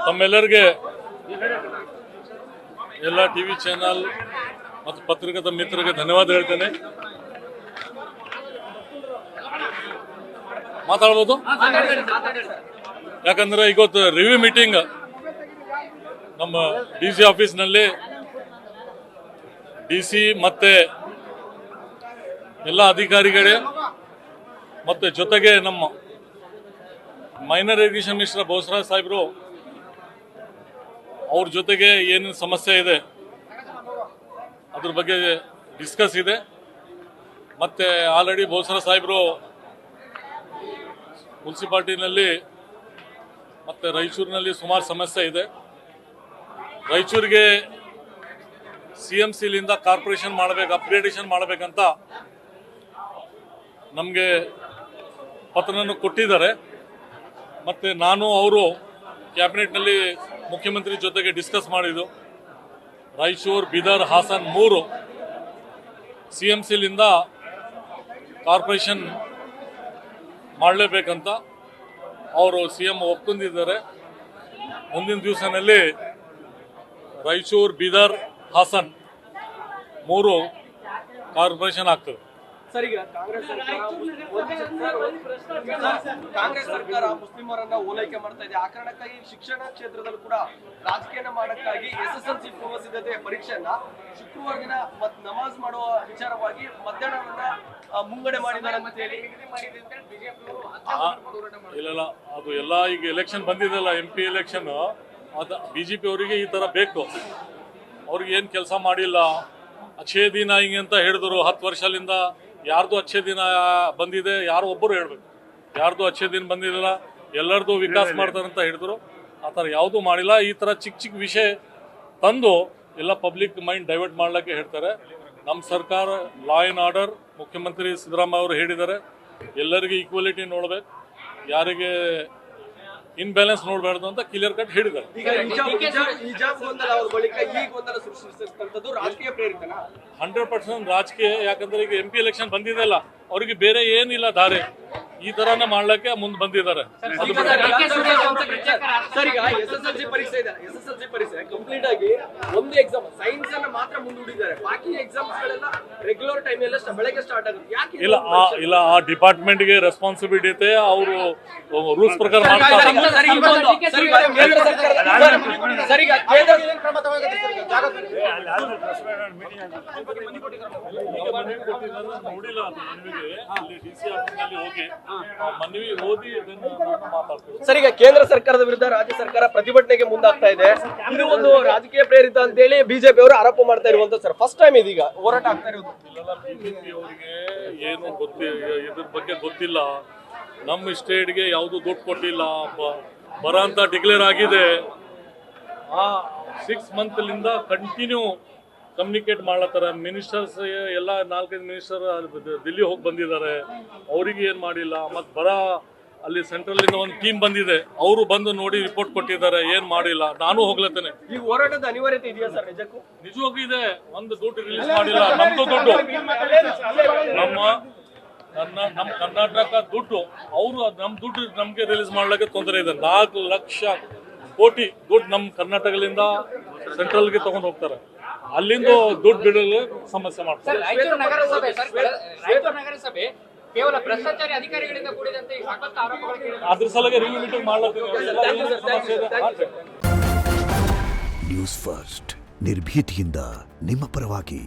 ತಮ್ಮೆಲ್ಲರಿಗೆ ಎಲ್ಲ TV channel ಮತ್ತು ಪತ್ರಿಕಾ ಮಿತ್ರರಿಗೆ ಧನ್ಯವಾದ ಹೇಳ್ತೇನೆ. ಮಾತಾಡ್ಬೋದು? ಯಾಕಂದ್ರೆ ಇವತ್ತು ರಿವ್ಯೂ ಮೀಟಿಂಗ್ ನಮ್ಮ DC ಆಫೀಸ್ನಲ್ಲಿ DC ಮತ್ತೆ ಎಲ್ಲ ಅಧಿಕಾರಿಗಳೇ ಮತ್ತೆ ಜೊತೆಗೆ ನಮ್ಮ ಮೈನರ್ ಇರಿಗೇಷನ್ ಮಿನಿಸ್ಟರ್ ಬೋಸರಾಜ್ ಸಾಹೇಬರು ಅವ್ರ ಜೊತೆಗೆ ಏನು ಸಮಸ್ಯೆ ಇದೆ ಅದ್ರ ಬಗ್ಗೆ ಡಿಸ್ಕಸ್ ಇದೆ. ಮತ್ತೆ ಆಲ್ರೆಡಿ ಬೋಸರಾಜ್ ಸಾಹೇಬರು ಮುನ್ಸಿಪಾಲ್ಟಿನಲ್ಲಿ ಮತ್ತೆ ರಾಯಚೂರಿನಲ್ಲಿ ಸುಮಾರು ಸಮಸ್ಯೆ ಇದೆ. ರಾಯಚೂರಿಗೆ CMCಲಿಂದ ಕಾರ್ಪೊರೇಷನ್ ಮಾಡಬೇಕು, ಅಪ್ಗ್ರೇಡೇಷನ್ ಮಾಡಬೇಕಂತ ನಮಗೆ ಪತ್ರವನ್ನು ಕೊಟ್ಟಿದ್ದಾರೆ. ಮತ್ತು ನಾನು ಅವರು ಕ್ಯಾಬಿನೆಟ್ನಲ್ಲಿ ಮುಖ್ಯಮಂತ್ರಿ ಜೊತೆಗೆ ಡಿಸ್ಕಸ್ ಮಾಡಿದ್ದು ರಾಯಚೂರು, ಬೀದರ್, ಹಾಸನ್ 3 CMCಲಿಂದ ಕಾರ್ಪೊರೇಷನ್ ಮಾಡಲೇಬೇಕಂತ ಅವರು CM ಒಪ್ಕೊಂಡಿದ್ದಾರೆ. ಮುಂದಿನ ದಿವಸದಲ್ಲಿ ರಾಯಚೂರು, ಬೀದರ್, ಹಾಸನ್ 3 ಕಾರ್ಪೊರೇಷನ್ ಆಗ್ತದೆ. ಸರ್, ಈಗ ಕಾಂಗ್ರೆಸ್ ಸರ್ಕಾರ ಮುಸ್ಲಿಮರನ್ನ ಓಲೈಕೆ ಮಾಡ್ತಾ ಇದೆ. ಆ ಕಾರಣಕ್ಕಾಗಿ ಶಿಕ್ಷಣ ಕ್ಷೇತ್ರದಲ್ಲೂ ಕೂಡ ರಾಜಕೀಯ ಮಾಡಕ್ಕಾಗಿ SSLC ಪೂರ್ವ ಸಿದ್ಧತೆ ಪರೀಕ್ಷೆಯನ್ನ ಶುಕ್ರವಾರ ದಿನ ನಮಾಜ್ ಮಾಡುವ ವಿಚಾರವಾಗಿ ಮಧ್ಯಾಹ್ನವನ್ನ ಮುಂಗಡೆ ಮಾಡಿದ್ದಾರೆ ಅಂತ ಹೇಳಿ ಇಲ್ಲ, ಅದು ಎಲ್ಲ ಈಗ ಎಲೆಕ್ಷನ್ ಬಂದಿದೆಲ್ಲ MP ಎಲೆಕ್ಷನ್, ಅದು BJP ಅವರಿಗೆ ಈ ತರ ಬೇಕು. ಅವ್ರಿಗೆ ಏನು ಕೆಲಸ ಮಾಡಿಲ್ಲ, ಅಚ್ಚೇ ದಿನ ಹಿಂಗೆ ಅಂತ ಹೇಳಿದ್ರು. 10 ವರ್ಷದಿಂದ ಯಾರ್ದು ಅಚ್ಚೇ ದಿನ ಬಂದಿದೆ, ಯಾರು ಒಬ್ಬರು ಹೇಳ್ಬೇಕು, ಯಾರ್ದು ಅಚ್ಚೇ ದಿನ ಬಂದಿಲ್ಲ, ಎಲ್ಲರದು ವಿಕಾಸ ಮಾಡ್ತಾರಂತ ಹೇಳಿದ್ರು. ಆ ಥರ ಯಾವುದೂ ಮಾಡಿಲ್ಲ. ಈ ಥರ ಚಿಕ್ಕ ಚಿಕ್ಕ ವಿಷಯ ತಂದು ಎಲ್ಲ ಪಬ್ಲಿಕ್ ಮೈಂಡ್ ಡೈವರ್ಟ್ ಮಾಡ್ಲಿಕ್ಕೆ ಹೇಳ್ತಾರೆ. ನಮ್ಮ ಸರ್ಕಾರ ಲಾ ಆ್ಯಂಡ್ ಆರ್ಡರ್, ಮುಖ್ಯಮಂತ್ರಿ ಸಿದ್ದರಾಮಯ್ಯ ಅವರು ಹೇಳಿದ್ದಾರೆ, ಎಲ್ಲರಿಗೂ ಈಕ್ವಾಲಿಟಿ ನೋಡ್ಬೇಕು, ಯಾರಿಗೆ ಇನ್ಬ್ಯಾಲೆನ್ಸ್ ನೋಡಬಾರ್ದು ಅಂತ ಕ್ಲಿಯರ್ ಕಟ್ ಹೇಳಿದ್ದಾರೆ. 100% ರಾಜಕೀಯ. ಯಾಕಂದ್ರೆ ಈಗ MP ಎಲೆಕ್ಷನ್ ಬಂದಿದೆಲ್ಲ, ಅವ್ರಿಗೆ ಬೇರೆ ಏನಿಲ್ಲ ದಾರಿ, ಈ ತರಾನೇ ಮಾಡ್ಲಿಕ್ಕೆ ಮುಂದೆ ಬಂದಿದ್ದಾರೆ. ಸರ್, ಈಗ SSLC ಪರೀಕ್ಷೆ ಇದೆ. SSLC ಪರೀಕ್ಷೆ ಕಂಪ್ಲೀಟ್ ಆಗಿ ಒಂದು ಎಕ್ಸಾಮ್ ಸೈನ್ಸ್ ಅನ್ನ ಮಾತ್ರ ಮುಂದೂಡಿದ್ದಾರೆ. ಬಾಕಿ ಎಕ್ಸಾಮ್ಸ್ ಗಳೆಲ್ಲ ರೆಗ್ಯುಲರ್ ಟೈಮ್ ಎಲ್ಲ ಬೆಳಗ್ಗೆ ಸ್ಟಾರ್ಟ್ ಆಗುತ್ತೆ. ಯಾಕೆ ಇಲ್ಲ ಆ ಡಿಪಾರ್ಟ್ಮೆಂಟ್ಗೆ ರೆಸ್ಪಾನ್ಸಿಬಿಲಿಟಿ ಅವರು ರೂಲ್ಸ್ ಪ್ರಕಾರ ಮಾಡ್ತಾರೆ. ನೋಡಿಲ್ಲ ಅಲ್ಲಿ DC ಆಫೀಸ್ನಲ್ಲಿ ಹೋಗಿ ಮನವಿ ಓದಿ ಮಾತಾಡ್ತೀವಿ. ಸರ್, ಈಗ ಕೇಂದ್ರ ಸರ್ಕಾರದ ವಿರುದ್ಧ ರಾಜ್ಯ ಸರ್ಕಾರ ಪ್ರತಿಭಟನೆಗೆ ಮುಂದಾಗ್ತಾ ಇದೆ. ಇದು ಒಂದು ರಾಜಕೀಯ ಪ್ರೇರಿತ ಅಂತ ಹೇಳಿ BJP ಅವರು ಆರೋಪ ಮಾಡ್ತಾ ಇರುವಂತ ಸರ್, ಫಸ್ಟ್ ಟೈಮ್ ಇದೀಗ ಹೋರಾಟ ಆಗ್ತಾ ಇರೋದು. BJP ಅವರಿಗೆ ಏನು ಇದ್ರ ಬಗ್ಗೆ ಗೊತ್ತಿಲ್ಲ. ನಮ್ಮ ಸ್ಟೇಟ್ಗೆ ಯಾವುದು ದುಡ್ಡು ಕೊಟ್ಟಿಲ್ಲ, ಬರ ಅಂತ ಡಿಕ್ಲೇರ್ ಆಗಿದೆ. ಆ 6 ಮಂತ್ಲಿಂದ ಕಂಟಿನ್ಯೂ ಕಮ್ಯುನಿಕೇಟ್ ಮಾಡ್ಲತ್ತಾರ. ಮಿನಿಸ್ಟರ್ಸ್ ಎಲ್ಲ 4-5 ಮಿನಿಸ್ಟರ್ ದಿಲ್ಲಿ ಹೋಗಿ ಬಂದಿದ್ದಾರೆ, ಅವರಿಗೆ ಏನು ಮಾಡಿಲ್ಲ. ಮತ್ತು ಬರ ಅಲ್ಲಿ ಸೆಂಟ್ರಲ್ ಒಂದು ಟೀಮ್ ಬಂದಿದೆ, ಅವರು ಬಂದು ನೋಡಿ ರಿಪೋರ್ಟ್ ಕೊಟ್ಟಿದ್ದಾರೆ, ಏನು ಮಾಡಿಲ್ಲ. ನಾನು ಹೋಗ್ಲತ್ತೇನೆ. ಈ ಹೋರಾಟದ ಅನಿವಾರ್ಯತೆ ಇದೆಯಾ ಸರ್? ನಿಜಕ್ಕೂ ನಿಜವಾಗೂ ಇದೆ. ಒಂದು ದುಡ್ಡು ರಿಲೀಸ್ ಮಾಡಿಲ್ಲ, ನಮ್ದು ದುಡ್ಡು, ನಮ್ಮ ಕರ್ನಾಟಕ ದುಡ್ಡು, ಅವರು ನಮ್ಮ ದುಡ್ಡು ನಮ್ಗೆ ರಿಲೀಸ್ ಮಾಡ್ಲಿಕ್ಕೆ ತೊಂದರೆ ಇದೆ. 4 ಲಕ್ಷ ಕೋಟಿ ದುಡ್ಡು ನಮ್ಮ ಕರ್ನಾಟಕದಿಂದ ಸೆಂಟ್ರಲ್ಗೆ ತಗೊಂಡು ಹೋಗ್ತಾರೆ. ಅಲ್ಲಿಂದ ದುಡ್ಡು ಬಿಡಲು ಸಮಸ್ಯೆ ಮಾಡ್ತಾರೆ. ಕೇವಲ ಭ್ರಷ್ಟಾಚಾರಿ ಅಧಿಕಾರಿಗಳಿಂದ ಕೂಡಿದಂತೆ ಸಾಕಷ್ಟು ಆರೋಪಗಳು. ಅದ್ರ ಸಲುವಾಗಿ ರಿವ್ಯೂ ಮೀಟಿಂಗ್ ಮಾಡ್ಲತ್ತೀವಿ. ನ್ಯೂಸ್ ಫಸ್ಟ್, ನಿರ್ಭೀತಿಯಿಂದ ನಿಮ್ಮ ಪರವಾಗಿ.